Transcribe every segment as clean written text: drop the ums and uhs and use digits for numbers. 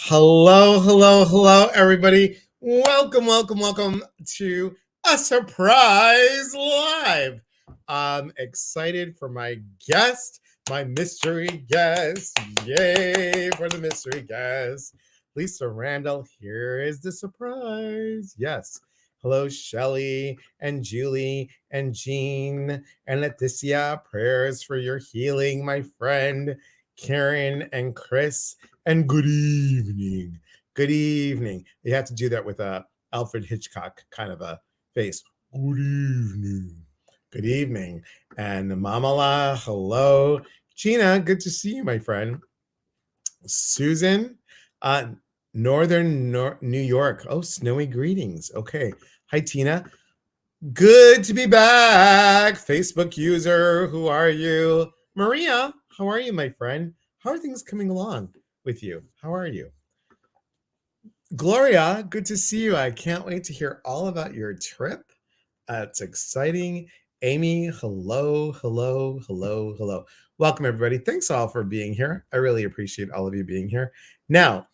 Hello, everybody. Welcome to a surprise live. I'm excited for my guest, my mystery guest. Yay for the mystery guest. Lisa Randall, here is the surprise. Yes. Hello, Shelly and Julie and Jean and Leticia. Prayers for your healing, my friend. Karen and Chris, and good evening. Good evening. You have to do that with a Alfred Hitchcock kind of a face. Good evening. Good evening. And Mamala, hello. Gina, good to see you, my friend. Susan, uh, New York. Oh, snowy greetings. Okay. Hi, Tina. Good to be back. Facebook user, who are you? Maria, how are you, my friend? How are things coming along with you? How are you? Gloria, good to see you. I can't wait to hear all about your trip. It's exciting. Amy, hello. Welcome, everybody. Thanks all for being here. I really appreciate all of you being here. Now,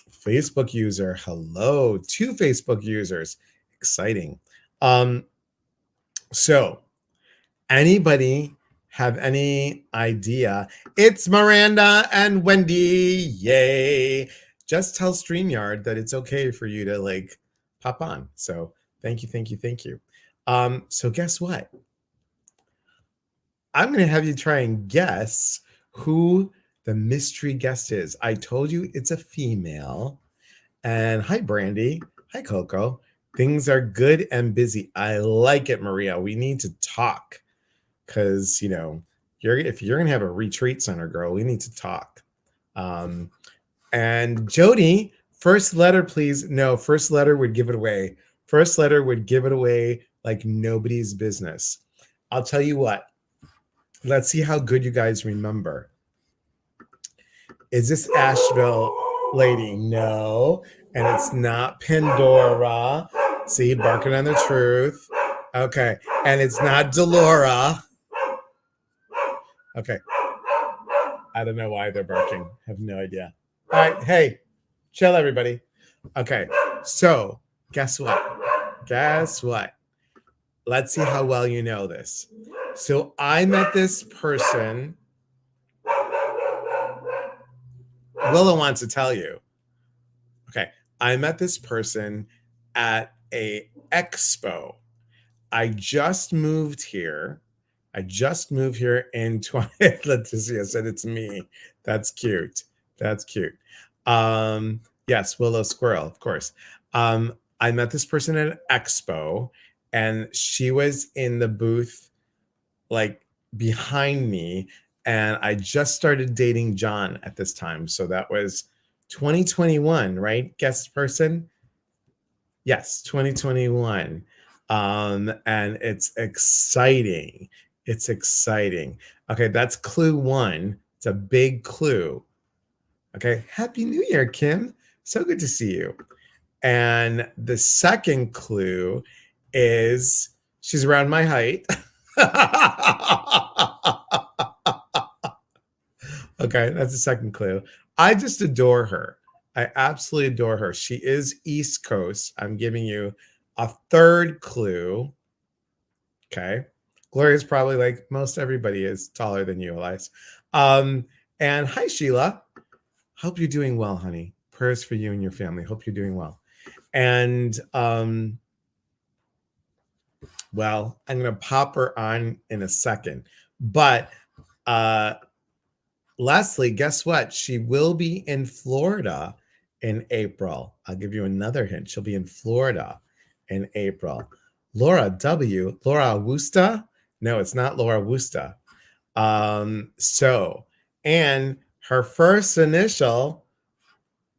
Facebook user, hello. 2 Facebook users. Exciting. So, anybody have any idea? It's Miranda and Wendy. Yay. Just tell StreamYard that it's okay for you to pop on. So thank you. So guess what? I'm going to have you try and guess who the mystery guest is. I told you it's a female. And hi, Brandy. Hi, Coco. Things are good and busy. I like it, Maria. We need to talk. Because if you're gonna have a retreat center, girl, we need to talk. And Jody, first letter, please. No, first letter would give it away. First letter would give it away like nobody's business. I'll tell you what. Let's see how good you guys remember. Is this Asheville lady? No, and it's not Pandora. See, barking on the truth. Okay, and it's not Delora. Okay. I don't know why they're barking. I have no idea. All right. Hey, chill, everybody. Okay. So, guess what? Let's see how well you know this. So, I met this person. Willow wants to tell you. Okay. I met this person at a expo. I just moved here. in 20. Leticia said it's me. That's cute. Yes, Willow Squirrel, of course. I met this person at an expo, and she was in the booth, like behind me, and I just started dating John at this time. So that was 2021, right? Guest person? Yes, 2021. And it's exciting. Okay, that's clue 1. It's a big clue. Okay, Happy New Year, Kim. So good to see you. And the second clue is she's around my height. Okay, that's the second clue. I just adore her. I absolutely adore her. She is East Coast. I'm giving you a third clue. Okay. Gloria's probably like most everybody is taller than you, Elias. And hi, Sheila. Hope you're doing well, honey. Prayers for you and your family. Hope you're doing well. And well, I'm going to pop her on in a second. But Leslie, guess what? She will be in Florida in April. I'll give you another hint. She'll be in Florida in April. Laura W. Laura Wusta? No, it's not Laura Wusta. And her first initial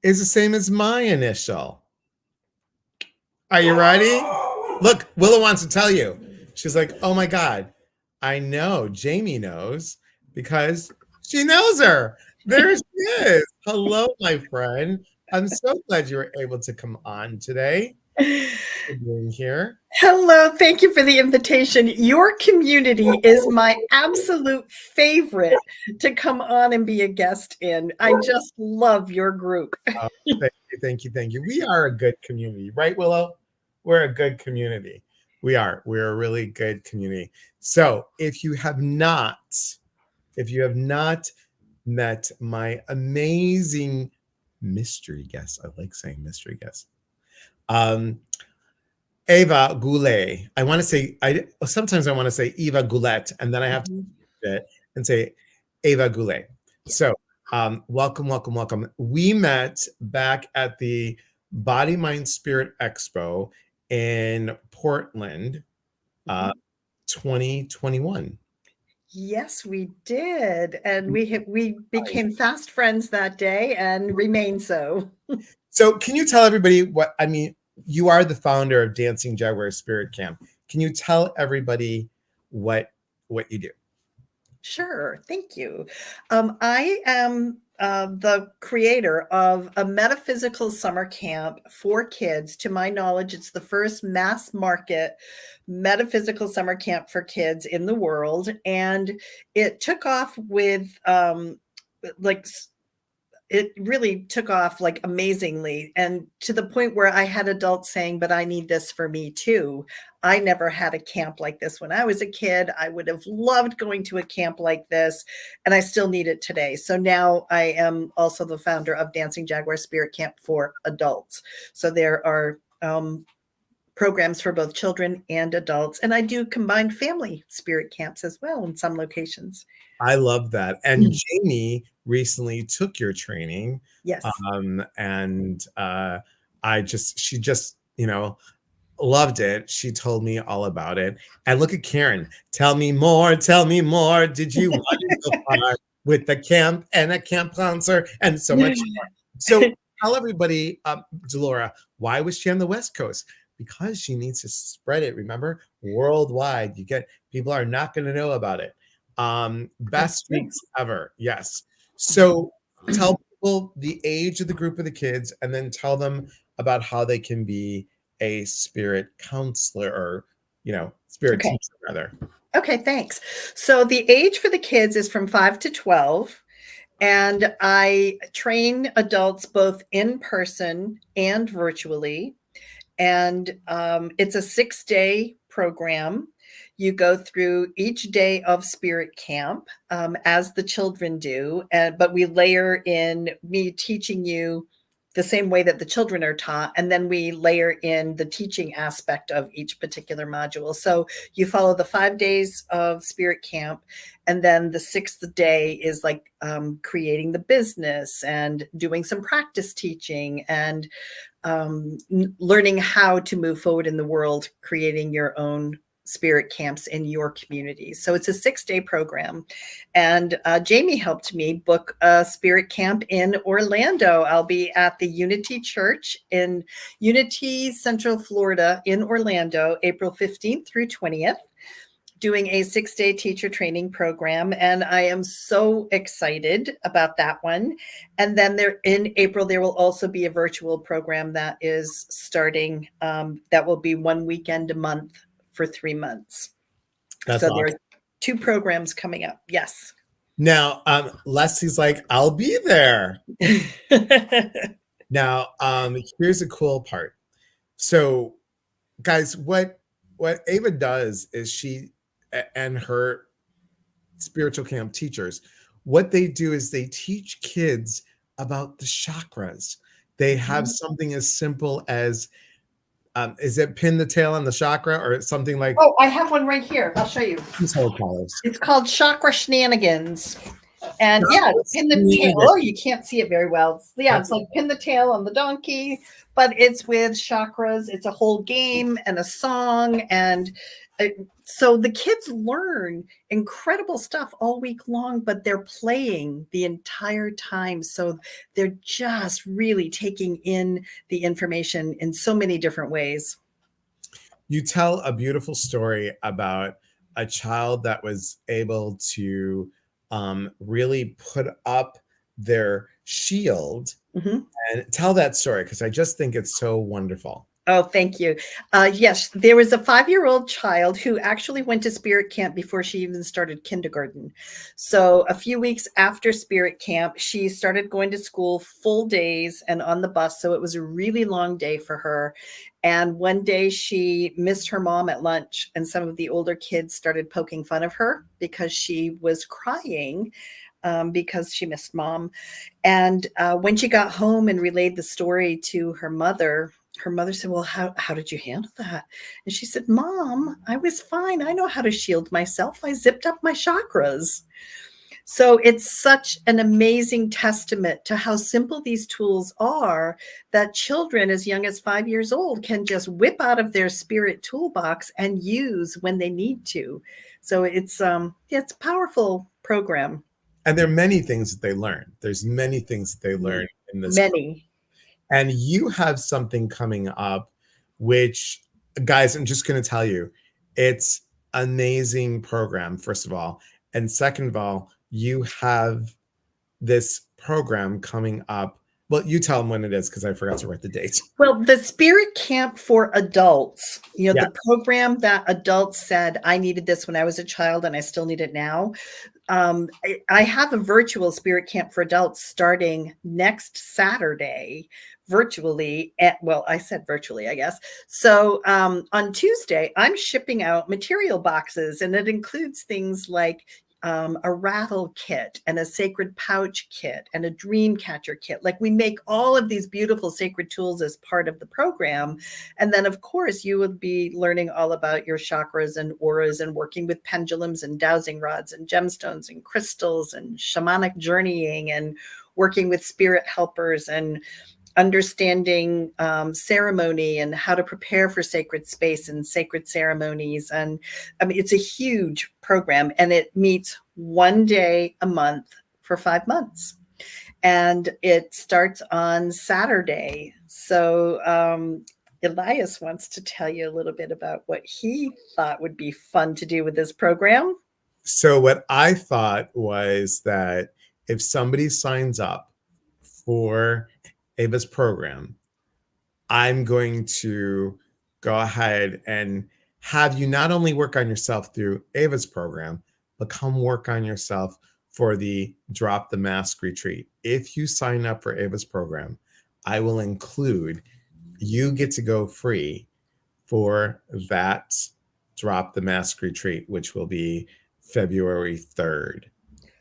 is the same as my initial. Are you ready? Look, Willow wants to tell you. She's like, oh my God, I know. Jamie knows because she knows her. There she is. Hello, my friend. I'm so glad you were able to come on today. for being here. Hello, thank you for the invitation. Your community is my absolute favorite to come on and be a guest in. I just love your group. Uh, thank you, thank you, thank you. We are a good community, right, Willow? We're a good community. We are. We're a really good community. So if you have not met my amazing mystery guest, I like saying mystery guest, um, Eva Goulet. I want to say sometimes I want to say Eva Goulet, and then I have to Mhm. it and say Eva Goulet. Yeah. So welcome, welcome, welcome. We met back at the Body Mind Spirit Expo in Portland, uh, Mhm. 2021. Yes, we did, and we became fast friends that day and remain so. So can you tell everybody what I mean? You are the founder of Dancing Jaguar Spirit Camp. Can you tell everybody what what you do? Sure, thank you. I am the creator of a metaphysical summer camp for kids. To my knowledge, it's the first mass market metaphysical summer camp for kids in the world. And it took off with like it really took off like amazingly, and to the point where I had adults saying, but I need this for me too. I never had a camp like this when I was a kid. I would have loved going to a camp like this, and I still need it today. So now I am also the founder of Dancing Jaguar Spirit Camp for adults. So there are programs for both children and adults, and I do combined family spirit camps as well in some locations. I love that. And Jamie recently took your training, Yes. and she just loved it. She told me all about it. And look at Karen. Tell me more. Tell me more. Did you want to go far with the camp and a camp counselor and so much more? So tell everybody, Delora, why was she on the West Coast? Because she needs to spread it. Remember, worldwide. People are not going to know about it. That's Best true. weeks ever. Yes. So tell people the age of the group of the kids, and then tell them about how they can be a spirit counselor, or spirit Okay. teacher rather. Okay, thanks. So the age for the kids is from 5 to 12, and I train adults both in person and virtually. And it's a 6-day program. You go through each day of spirit camp, as the children do, but we layer in me teaching you the same way that the children are taught, and then we layer in the teaching aspect of each particular module. So you follow the 5 days of spirit camp, and then the sixth day is like creating the business and doing some practice teaching and learning how to move forward in the world, creating your own spirit camps in your community. So it's a 6-day program. And Jamie helped me book a spirit camp in Orlando. I'll be at the Unity Church in Unity, Central Florida in Orlando, April 15th through 20th, doing a 6-day teacher training program. And I am so excited about that one. And then there in April, there will also be a virtual program that is starting, that will be one weekend a month for 3 months. That's So there are awesome. 2 programs coming up. Yes. Now, Leslie's like, I'll be there. Now, here's the cool part. So, guys, what Ava does is and her spiritual camp teachers, what they do is they teach kids about the chakras. They have something as simple as is it pin the tail on the chakra, or something like Oh, I have one right here. I'll show you. these whole colors. It's called Chakra Shenanigans. And yeah, pin the tail. Oh, you can't see it very well. Yeah, it's like pin the tail on the donkey, but it's with chakras. It's a whole game and a song. And so the kids learn incredible stuff all week long, but they're playing the entire time. So they're just really taking in the information in so many different ways. You tell a beautiful story about a child that was able to really put up their shield, Mhm. and tell that story because I just think it's so wonderful. Oh, thank you. Yes, there was a 5-year-old child who actually went to Spirit Camp before she even started kindergarten. So a few weeks after Spirit Camp, she started going to school full days and on the bus. So it was a really long day for her. And one day she missed her mom at lunch, and some of the older kids started poking fun of her because she was crying because she missed mom. And when she got home and relayed the story to her mother said, well, how did you handle that? And she said, Mom, I was fine. I know how to shield myself. I zipped up my chakras. So it's such an amazing testament to how simple these tools are, that children as young as 5 years old can just whip out of their spirit toolbox and use when they need to. So it's a powerful program. And there are many things that they learn. There's many things that they learn in this. Many. And you have something coming up, which, guys, I'm just going to tell you, it's an amazing program, first of all. And second of all, you have this program coming up. Well, you tell them when it is, because I forgot to write the date. Well, the Spirit Camp for adults, Yeah. the program that adults said, I needed this when I was a child and I still need it now. I have a virtual Spirit Camp for adults starting next Saturday virtually. Well, I said virtually, I guess. So on Tuesday, I'm shipping out material boxes, and it includes things like a rattle kit and a sacred pouch kit and a dream catcher kit. Like, we make all of these beautiful sacred tools as part of the program. And then, of course, you would be learning all about your chakras and auras and working with pendulums and dowsing rods and gemstones and crystals and shamanic journeying and working with spirit helpers and understanding ceremony and how to prepare for sacred space and sacred ceremonies. And I mean, it's a huge program, and it meets one day a month for 5 months. And it starts on Saturday. So Elias wants to tell you a little bit about what he thought would be fun to do with this program. So what I thought was that if somebody signs up for Ava's program, I'm going to go ahead and have you not only work on yourself through Ava's program, but come work on yourself for the Drop the Mask retreat. If you sign up for Ava's program, I will include, you get to go free for that Drop the Mask retreat, which will be February 3rd.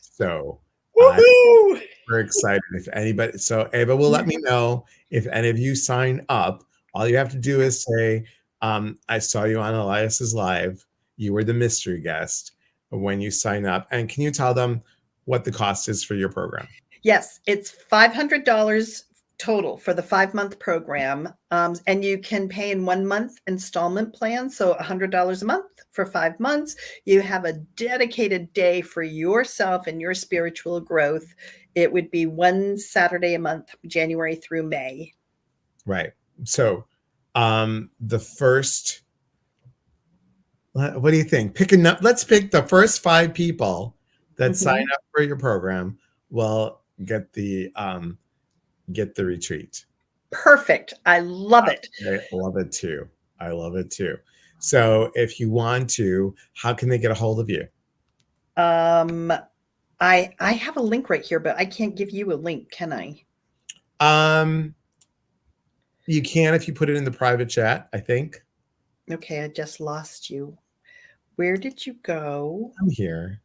So Woohoo! we're excited. If anybody, so Ava will let me know if any of you sign up. All you have to do is say, I saw you on Elias's live. You were the mystery guest when you sign up. And can you tell them what the cost is for your program? Yes, it's $500 total for the 5-month program. And you can pay in 1 month installment plan. So $100 a month for 5 months. You have a dedicated day for yourself and your spiritual growth. It would be one Saturday a month, January through May. Right. So the first, what do you think? Let's pick the first 5 people that sign up for your program will get the retreat. Perfect. I love it. I love it too. I love it too. So if you want to, how can they get a hold of you? I have a link right here, but I can't give you a link, can I? You can if you put it in the private chat, I think. Okay, I just lost you. Where did you go? I'm here.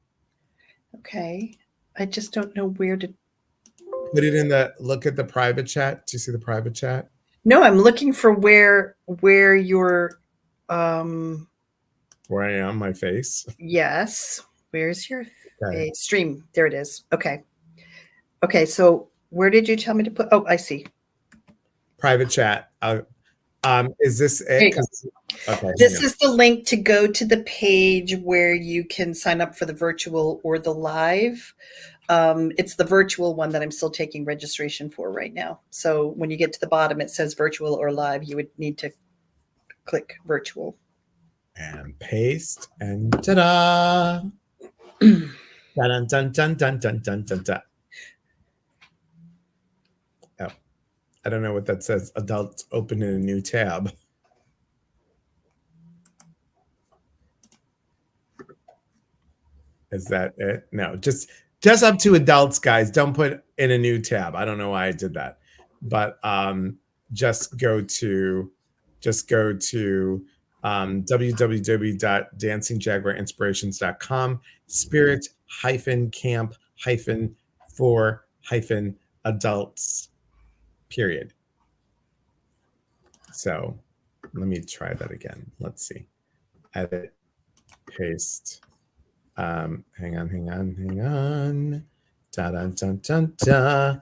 Okay. I just don't know where to put it in look at the private chat. Do you see the private chat? No, I'm looking for where your where I am, my face. Yes. Where's your face? Stream? There it is. Okay. Okay, so where did you tell me to put? Oh, I see. Private chat. Is this it? Okay. This is the link to go to the page where you can sign up for the virtual or the live. It's the virtual one that I'm still taking registration for right now. So when you get to the bottom, it says virtual or live. You would need to click virtual. And paste, and ta-da! Dun, dun, dun, dun, dun, dun, dun, dun. Oh, I don't know what that says. Adults open in a new tab. Is that it? No, just up to adults, guys. Don't put in a new tab. I don't know why I did that, but just go to www.dancingjaguarinspirations.com, spirit camp for adults, period. So let me try that again. Let's see. Edit, paste. Hang on. Da da da da da.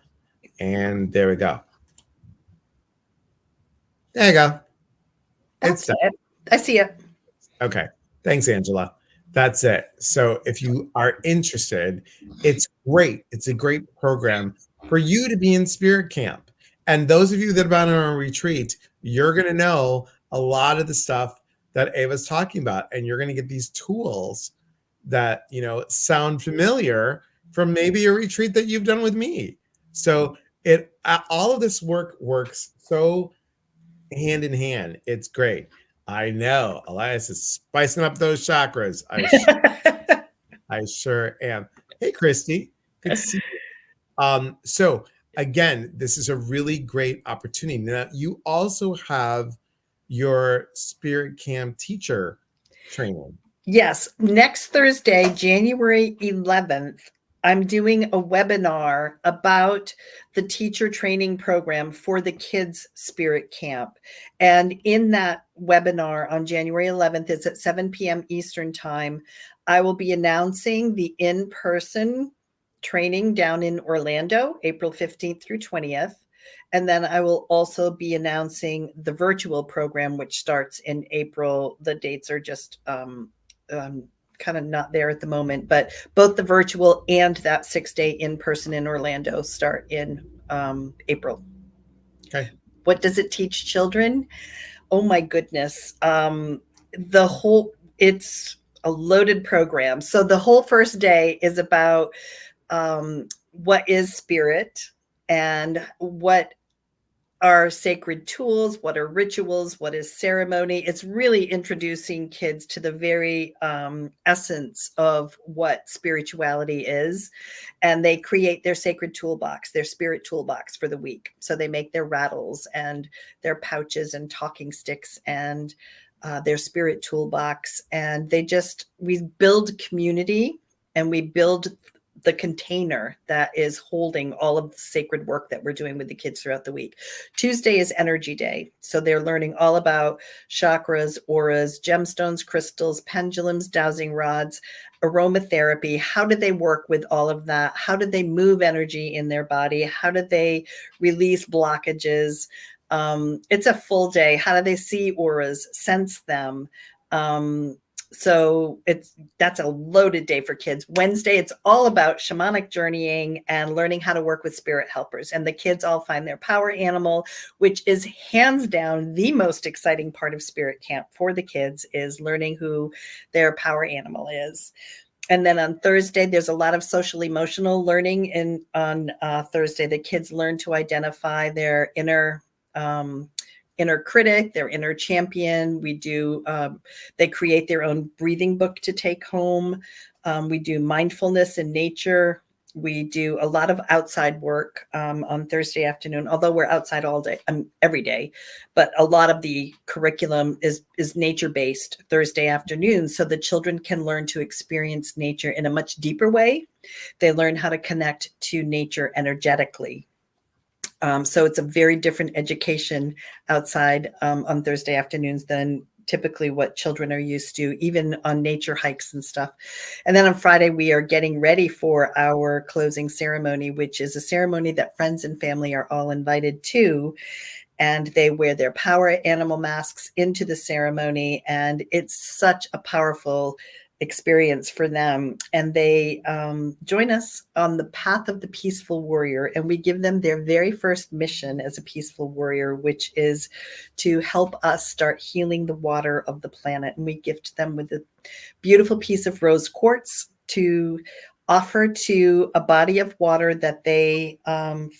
And there we go. There you go. That's it. I see it. Okay. Thanks, Angela. That's it. So if you are interested, it's great. It's a great program for you to be in Spirit Camp. And those of you that have been on a retreat, you're going to know a lot of the stuff that Ava's talking about. And you're going to get these tools that, sound familiar from maybe a retreat that you've done with me. So all of this work works so hand in hand. It's great. I know Elias is spicing up those chakras. I sure am. Hey, Christy, good to see you. So again, this is a really great opportunity. Now, you also have your Spirit Camp teacher training. Yes, next Thursday, January 11th, I'm doing a webinar about the teacher training program for the Kids Spirit Camp. And in that webinar on January 11th, it's at 7 p.m. Eastern Time, I will be announcing the in-person training down in Orlando, April 15th through 20th. And then I will also be announcing the virtual program, which starts in April. The dates are just kind of not there at the moment, but both the virtual and that 6-day in-person in Orlando start in April. Okay. What does it teach children? Oh my goodness. It's a loaded program. So the whole first day is about what is spirit and what are sacred tools, what are rituals, what is ceremony. It's really introducing kids to the very essence of what spirituality is. And they create their sacred toolbox, their spirit toolbox for the week. So they make their rattles and their pouches and talking sticks and their spirit toolbox. And we build community and we build the container that is holding all of the sacred work that we're doing with the kids throughout the week. Tuesday is energy day. So they're learning all about chakras, auras, gemstones, crystals, pendulums, dowsing rods, aromatherapy. How do they work with all of that? How do they move energy in their body? How do they release blockages? It's a full day. How do they see auras, sense them? So that's a loaded day for kids. Wednesday, it's all about shamanic journeying and learning how to work with spirit helpers. And the kids all find their power animal, which is hands down the most exciting part of Spirit Camp for the kids, is learning who their power animal is. And then on Thursday, there's a lot of social emotional learning. And on Thursday, the kids learn to identify their inner critic, their inner champion. They create their own breathing book to take home. We do mindfulness in nature. We do a lot of outside work on Thursday afternoon, although we're outside all day, every day. But a lot of the curriculum is nature-based Thursday afternoon, so the children can learn to experience nature in a much deeper way. They learn how to connect to nature energetically. So it's a very different education outside on Thursday afternoons than typically what children are used to, even on nature hikes and stuff. And then on Friday, we are getting ready for our closing ceremony, which is a ceremony that friends and family are all invited to. And they wear their power animal masks into the ceremony. And it's such a powerful experience for them. And they join us on the path of the peaceful warrior. And we give them their very first mission as a peaceful warrior, which is to help us start healing the water of the planet. And we gift them with a beautiful piece of rose quartz to offer to a body of water that they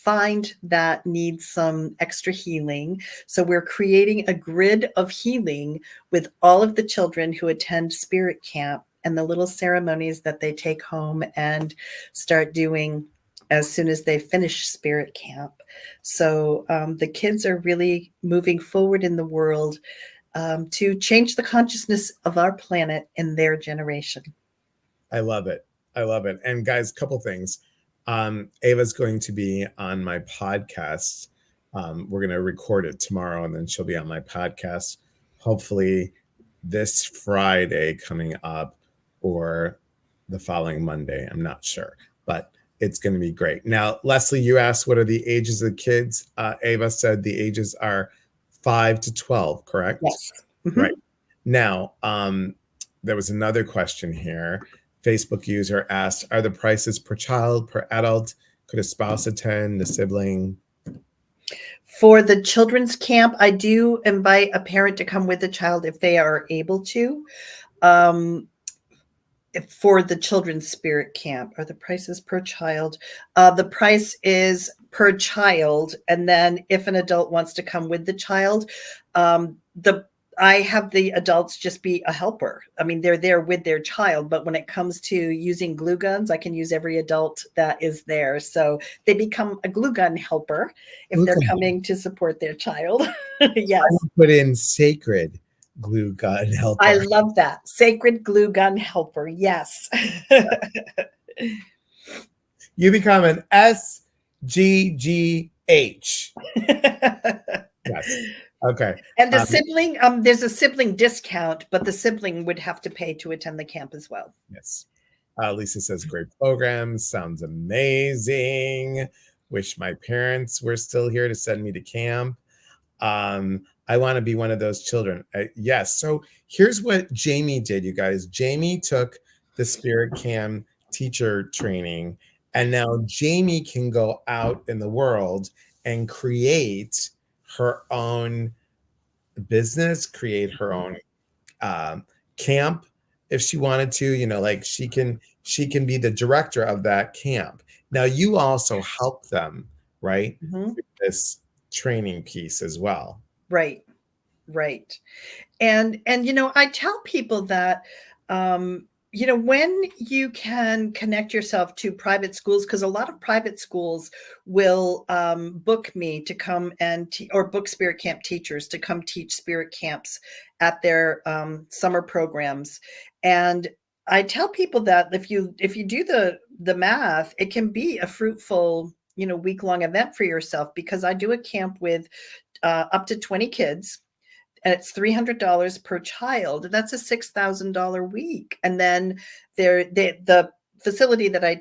find that needs some extra healing. So we're creating a grid of healing with all of the children who attend Spirit Camp. and the little ceremonies that they take home and start doing as soon as they finish spirit camp. So the kids are really moving forward in the world to change the consciousness of our planet in their generation. I love it. I love it. And guys, couple things. Ava's going to be on my podcast. We're going to record it tomorrow, and then she'll be on my podcast, hopefully this Friday coming up or the following Monday. I'm not sure, but it's going to be great. Now, Leslie, you asked what are the ages of the kids? Ava said the ages are 5 to 12, correct? Yes. Mm-hmm. Right. Now, there was another question here. Facebook user asked, are the prices per child, per adult? Could a spouse attend, a sibling? For the children's camp, I do invite a parent to come with the child if they are able to. For the children's spirit camp, are the prices per child? The price is per child. And then if an adult wants to come with the child, I have the adults just be a helper. I mean, they're there with their child, but when it comes to using glue guns, I can use every adult that is there. So they become a glue gun helper if they're coming to support their child. Yes. I would put in sacred glue gun helper. I love that. Sacred glue gun helper. Yes. You become an SGGH. Yes. Okay. And the sibling, there's a sibling discount, but the sibling would have to pay to attend the camp as well. Yes. Lisa says, great program. Sounds amazing. Wish my parents were still here to send me to camp. I want to be one of those children. Yes. So here's what Jamie did, you guys. Jamie took the Spirit Camp teacher training, and now Jamie can go out in the world and create her own business, create her own camp if she wanted to, like she can be the director of that camp. Now you also help them, right? Mm-hmm. This training piece as well. Right. And I tell people that when you can connect yourself to private schools, because a lot of private schools will book me to come and or book spirit camp teachers to come teach spirit camps at their summer programs. And I tell people that if you do the math, it can be a fruitful week-long event for yourself, because I do a camp with up to 20 kids. And it's $300 per child. That's a $6,000 week. And then the facility that I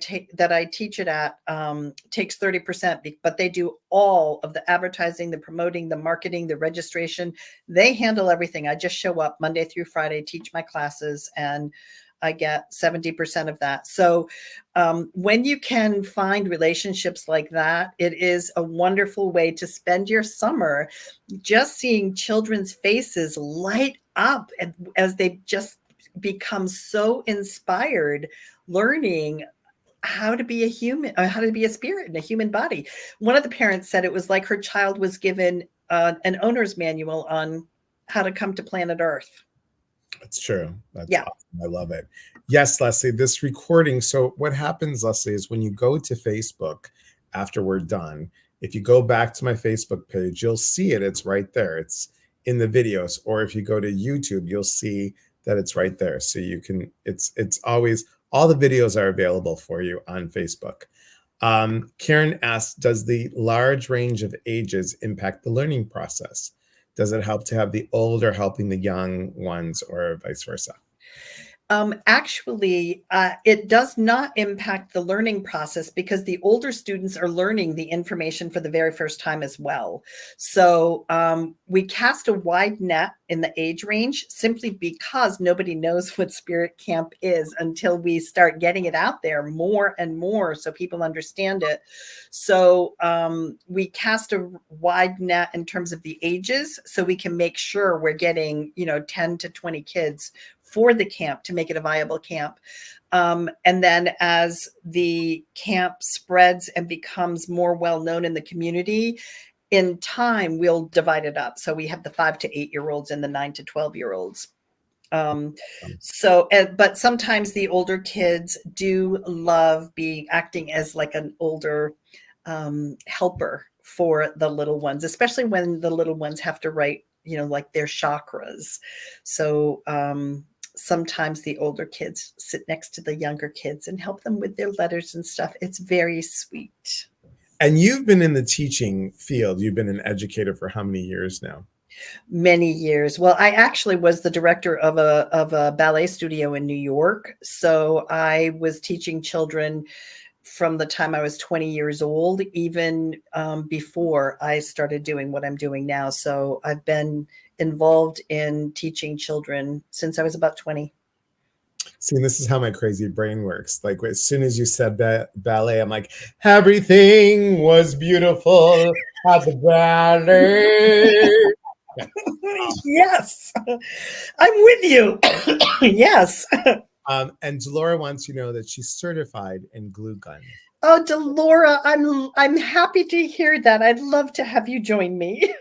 teach it at takes 30%, but they do all of the advertising, the promoting, the marketing, the registration. They handle everything. I just show up Monday through Friday, teach my classes, and I get 70% of that. So when you can find relationships like that, it is a wonderful way to spend your summer, just seeing children's faces light up as they just become so inspired, learning how to be a human, how to be a spirit in a human body. One of the parents said it was like her child was given an owner's manual on how to come to planet Earth. That's true. That's awesome. I love it. Yes, Leslie, this recording. So what happens, Leslie, is when you go to Facebook after we're done, if you go back to my Facebook page, you'll see it. It's right there. It's in the videos. Or if you go to YouTube, you'll see that it's right there. So you can, it's always, all the videos are available for you on Facebook. Karen asks, does the large range of ages impact the learning process? Does it help to have the older helping the young ones, or vice versa? Actually, it does not impact the learning process, because the older students are learning the information for the very first time as well. So we cast a wide net in the age range simply because nobody knows what spirit camp is until we start getting it out there more and more so people understand it. So we cast a wide net in terms of the ages so we can make sure we're getting 10 to 20 kids for the camp to make it a viable camp. And then as the camp spreads and becomes more well-known in the community, in time, we'll divide it up. So we have the 5 to 8-year-olds and the 9 to 12-year-olds. But sometimes the older kids do love being acting as like an older helper for the little ones, especially when the little ones have to write, like their chakras. So sometimes the older kids sit next to the younger kids and help them with their letters and stuff. It's very sweet. And you've been in the teaching field. You've been an educator for how many years now? Many years. Well, I actually was the director of a ballet studio in New York. So I was teaching children from the time I was 20 years old, even before I started doing what I'm doing now. So I've been involved in teaching children since I was about 20. See, this is how my crazy brain works. Like as soon as you said ballet, I'm like, everything was beautiful at the ballet. Yes, I'm with you. Yes. And Delora wants you to know that she's certified in glue gun. Oh, Delora, I'm happy to hear that. I'd love to have you join me.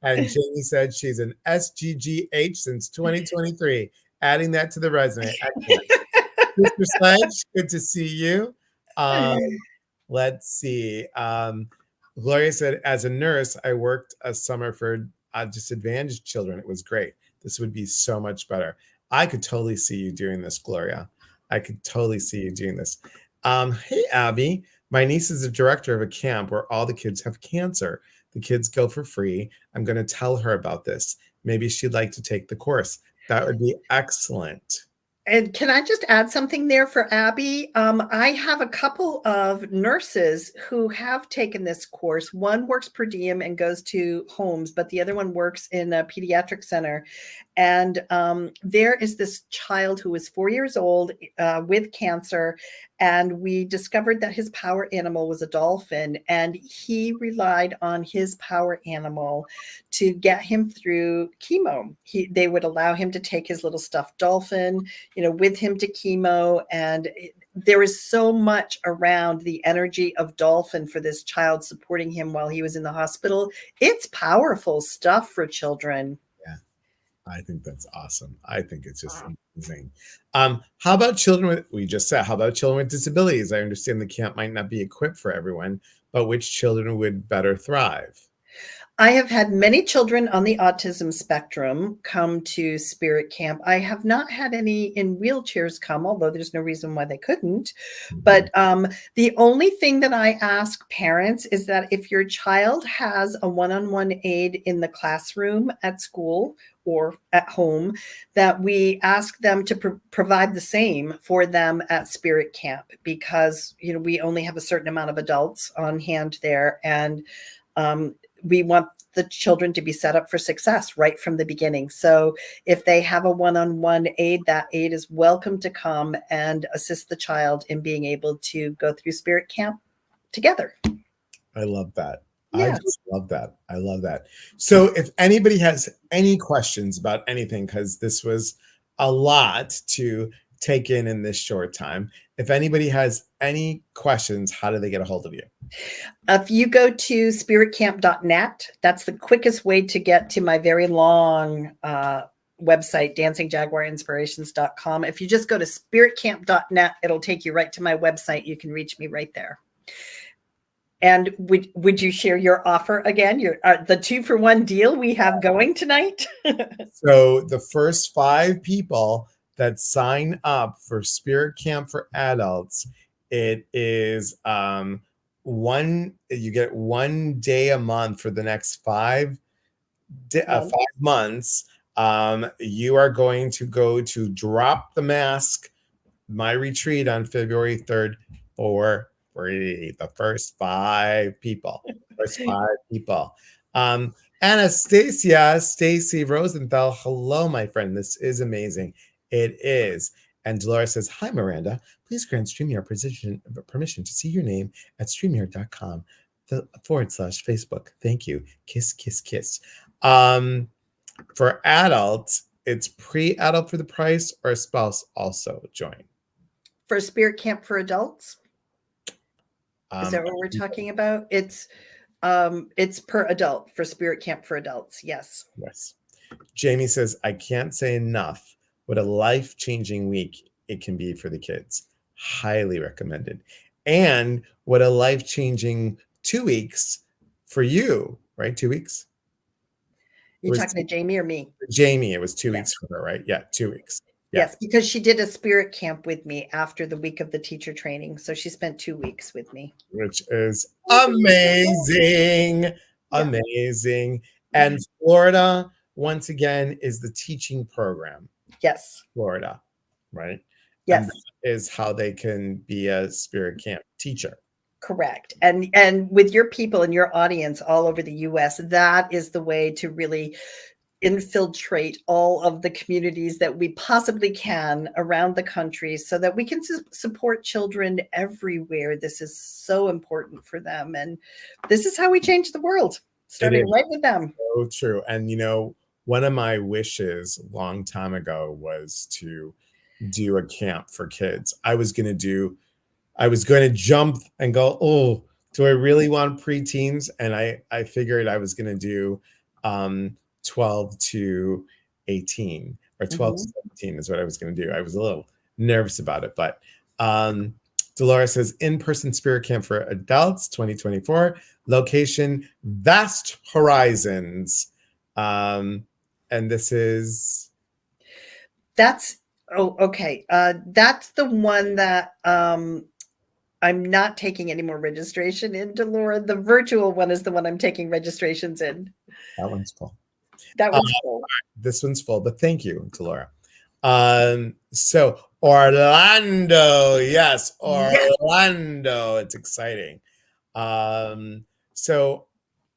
And Jamie said she's an SGGH since 2023. Adding that to the resume. Excellent. Mr. Sledge, good to see you. Let's see. Gloria said, as a nurse, I worked a summer for disadvantaged children. It was great. This would be so much better. I could totally see you doing this, Gloria. I could totally see you doing this. Hey, Abby. My niece is a director of a camp where all the kids have cancer. The kids go for free. I'm going to tell her about this. Maybe she'd like to take the course. That would be excellent. And can I just add something there for Abby? I have a couple of nurses who have taken this course. One works per diem and goes to homes, but the other one works in a pediatric center. And there is this child who is 4 years old with cancer. And we discovered that his power animal was a dolphin. And he relied on his power animal to get him through chemo. They would allow him to take his little stuffed dolphin, with him to chemo. And there is so much around the energy of dolphin for this child supporting him while he was in the hospital. It's powerful stuff for children. Yeah, I think that's awesome. I think it's just amazing. How about children how about children with disabilities? I understand the camp might not be equipped for everyone, but which children would better thrive? I have had many children on the autism spectrum come to Spirit Camp. I have not had any in wheelchairs come, although there's no reason why they couldn't. But the only thing that I ask parents is that if your child has a one-on-one aide in the classroom at school or at home, that we ask them to provide the same for them at Spirit Camp, because we only have a certain amount of adults on hand there, and we want the children to be set up for success right from the beginning. So if they have a one-on-one aide, that aide is welcome to come and assist the child in being able to go through Spirit Camp together. I love that. Yeah. I just love that. I love that. So if anybody has any questions about anything, because this was a lot to take in this short time, if anybody has any questions, how do they get a hold of you? If you go to spiritcamp.net, that's the quickest way to get to my very long website, dancingjaguarinspirations.com. If you just go to spiritcamp.net, it'll take you right to my website. You can reach me right there. And would you share your offer again? The 2-for-1 deal we have going tonight? So the first 5 people that sign up for Spirit Camp for Adults, it is you get 1 day a month for the next 5 months. You are going to go to Drop the Mask, my retreat on February 3rd for free. The first 5 people. Anastasia, Stacy Rosenthal. Hello, my friend. This is amazing. It is. And Dolores says, hi, Miranda. Please grant StreamYard permission to see your name at StreamYard.com/Facebook. Thank you. Kiss, kiss, kiss. For adults, it's pre-adult for the price, or a spouse also join? For Spirit Camp for Adults? Is that what we're talking about? It's per adult for Spirit Camp for Adults. Yes. Yes. Jamie says, I can't say enough what a life-changing week it can be for the kids. Highly recommended. And what a life-changing 2 weeks for you, right? 2 weeks? You talking to Jamie or me? Jamie, it was 2 Yeah. weeks for her, right? Yeah, 2 weeks. Yeah. Yes, because she did a spirit camp with me after the week of the teacher training. So she spent 2 weeks with me. Which is amazing. Yeah. Amazing. And Florida, once again, is the teaching program. Yes. Florida, right? And Yes. that is how they can be a spirit camp teacher. Correct. And with your people and your audience all over the US, that is the way to really infiltrate all of the communities that we possibly can around the country so that we can support children everywhere. This is so important for them. And this is how we change the world, starting right with them. So true. And one of my wishes a long time ago was to do a camp for kids. I was going to jump and go, oh, do I really want preteens? And I figured I was going to do 12 to 18 or 12 to 17 is what I was going to do. I was a little nervous about it, but Dolores says in-person spirit camp for adults 2024, location Vast Horizons. And this is okay. That's the one that I'm not taking any more registration in, Delora. The virtual one is the one I'm taking registrations in. That one's full. That one's full. This one's full, but thank you, Delora. So Orlando, yes, Orlando. It's exciting. So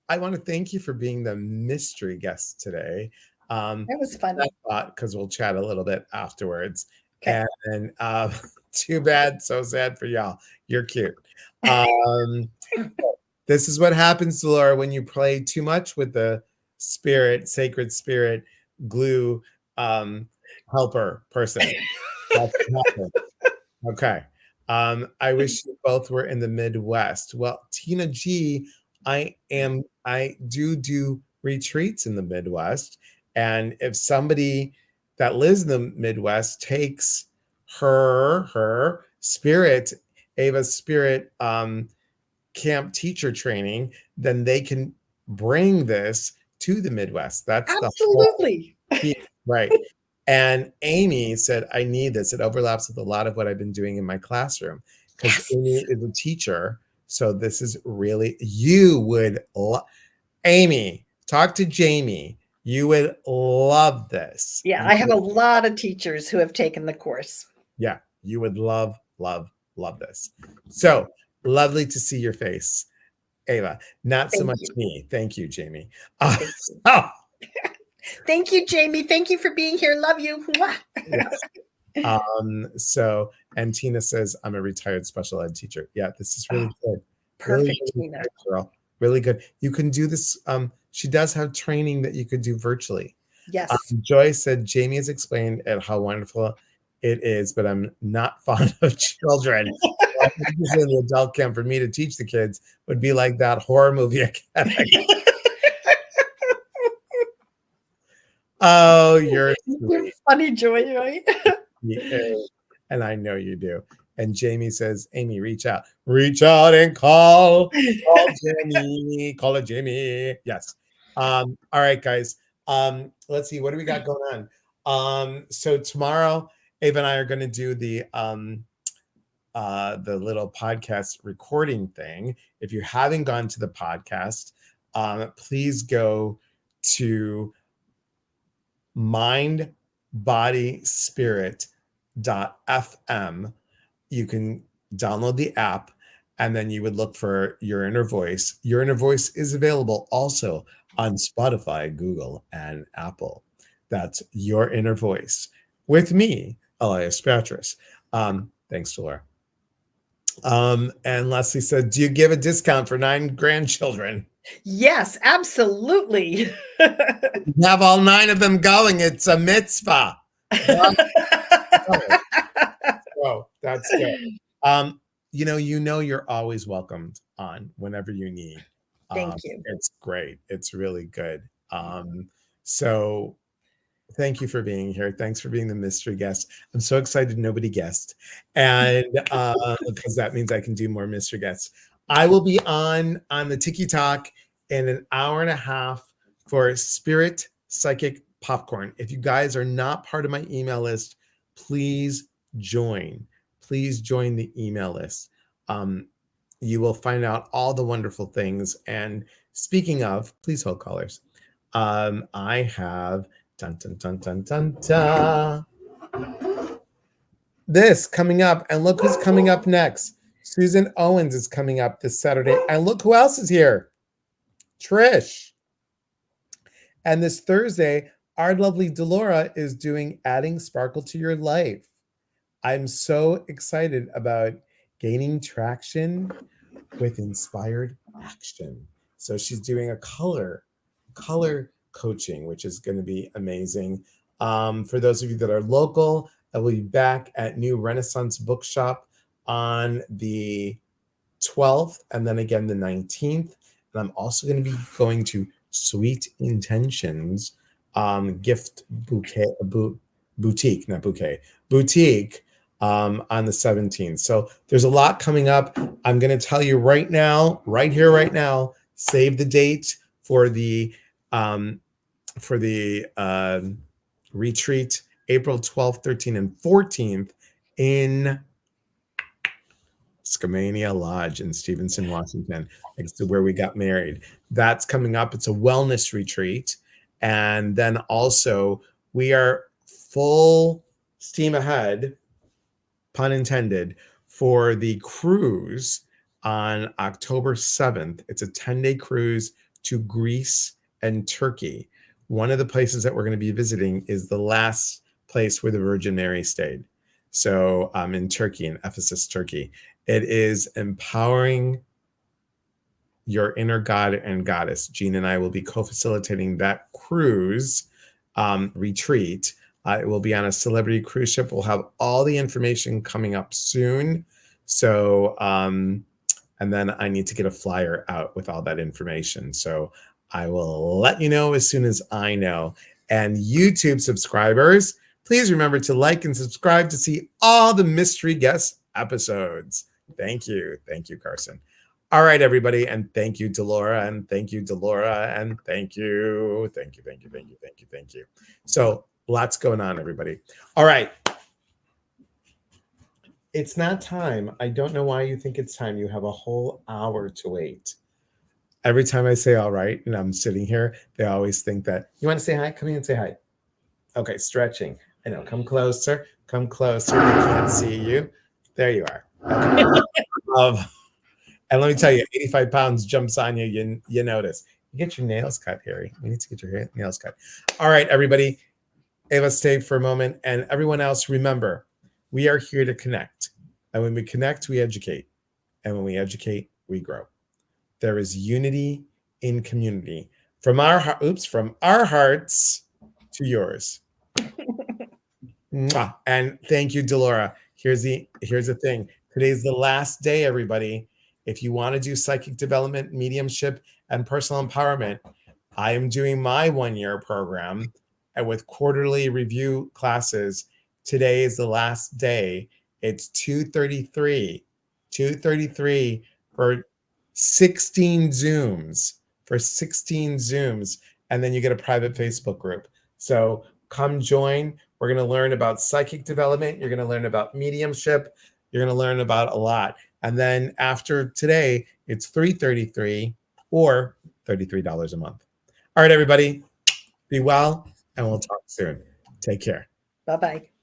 I want to thank you for being the mystery guest today. That was fun. Because we'll chat a little bit afterwards. Okay. And too bad, so sad for y'all. You're cute. This is what happens, Laura, when you play too much with the sacred spirit, glue, helper person. That's what happens. Okay. I wish you both were in the Midwest. Well, Tina G, I do retreats in the Midwest. And if somebody that lives in the Midwest takes her spirit, Ava's spirit camp teacher training, then they can bring this to the Midwest. That's absolutely the whole, right. And Amy said, I need this. It overlaps with a lot of what I've been doing in my classroom because yes. Amy is a teacher. So this is really, Amy, talk to Jamie. You would love this. Yeah, I have a lot of teachers who have taken the course. Yeah, you would love this. So lovely to see your face, Ava. Not so much me. Thank you, Jamie. Thank you, Jamie. Thank you for being here. Love you. Yes. And Tina says, I'm a retired special ed teacher. Yeah, this is really good. Perfect, really Tina. Good, girl. Really good. You can do this. She does have training that you could do virtually. Yes. Joy said, Jamie has explained how wonderful it is, but I'm not fond of children. In the adult camp for me to teach the kids would be like that horror movie academic. Oh, you're funny, Joy, right? And I know you do. And Jamie says, Amy, reach out and call Jamie, call it Jamie. Yes. All right, guys. Let's see, what do we got going on? So tomorrow, Ava and I are going to do the little podcast recording thing. If you haven't gone to the podcast, please go to mindbodyspirit.fm. You can download the app and then you would look for Your Inner Voice. Your Inner Voice is available also on Spotify, Google, and Apple. That's Your Inner Voice with me, Elias Patras. Thanks, Laura. And Leslie said, do you give a discount for 9 grandchildren? Yes, absolutely. You have all 9 of them going. It's a mitzvah. Oh, that's good. You're always welcomed on whenever you need. Thank you. It's great. It's really good. So Thank you for being here. Thanks for being the mystery guest. I'm so excited nobody guessed. And because that means I can do more mystery guests. I will be on the TikTok in an hour and a half for Spirit Psychic Popcorn. If you guys are not part of my email list, please join. Please join the email list. You will find out all the wonderful things. And speaking of, please hold callers. I have dun, dun, dun, dun, dun, dun, this coming up. And look who's coming up next. Susan Owens is coming up this Saturday. And look who else is here. Trish. And this Thursday, our lovely Delora is doing Adding Sparkle to Your Life. I'm so excited about gaining traction with inspired action. So she's doing a color coaching, which is going to be amazing. For those of you that are local, I will be back at New Renaissance Bookshop on the 12th and then again the 19th. And I'm also going to be going to Sweet Intentions gift boutique on the 17th. So there's a lot coming up. I'm going to tell you right now, right here, right now, save the date for the retreat, April 12th, 13th, and 14th in Skamania Lodge in Stevenson, Washington, next to where we got married. That's coming up. It's a wellness retreat. And then also we are full steam ahead, pun intended, for the cruise on October 7th. It's a 10-day cruise to Greece and Turkey. One of the places that we're going to be visiting is the last place where the Virgin Mary stayed. So in Turkey, in Ephesus, Turkey. It is empowering your inner god and goddess. Jean and I will be co-facilitating that cruise retreat. It will be on a celebrity cruise ship. We'll have all the information coming up soon. So, and then I need to get a flyer out with all that information. So I will let you know as soon as I know. And YouTube subscribers, please remember to like and subscribe to see all the mystery guest episodes. Thank you. Thank you, Carson. All right, everybody. And thank you, Delora. And thank you, Delora. And thank you. Thank you. Thank you. Thank you. Thank you. Thank you. So lots going on, everybody. All right. It's not time. I don't know why you think it's time. You have a whole hour to wait. Every time I say all right, and I'm sitting here, they always think that, you want to say hi? Come here and say hi. Okay, stretching. I know. Come closer. Come closer. They can't see you. There you are. Okay. And let me tell you, 85 pounds jumps on you. You notice. You get your nails cut, Harry. We need to get your nails cut. All right, everybody. Ava, stay for a moment. And everyone else, remember, we are here to connect. And when we connect, we educate. And when we educate, we grow. There is unity in community. From our hearts to yours. And thank you, Delora. Here's the thing. Today's the last day, everybody. If you want to do psychic development, mediumship, and personal empowerment, I am doing my 1-year program and with quarterly review classes. Today is the last day. It's 2:33 for 16 Zooms. And then you get a private Facebook group. So come join. We're going to learn about psychic development. You're going to learn about mediumship. You're going to learn about a lot. And then after today, it's $333 or $33 a month. All right, everybody, be well, and we'll talk soon. Take care. Bye-bye.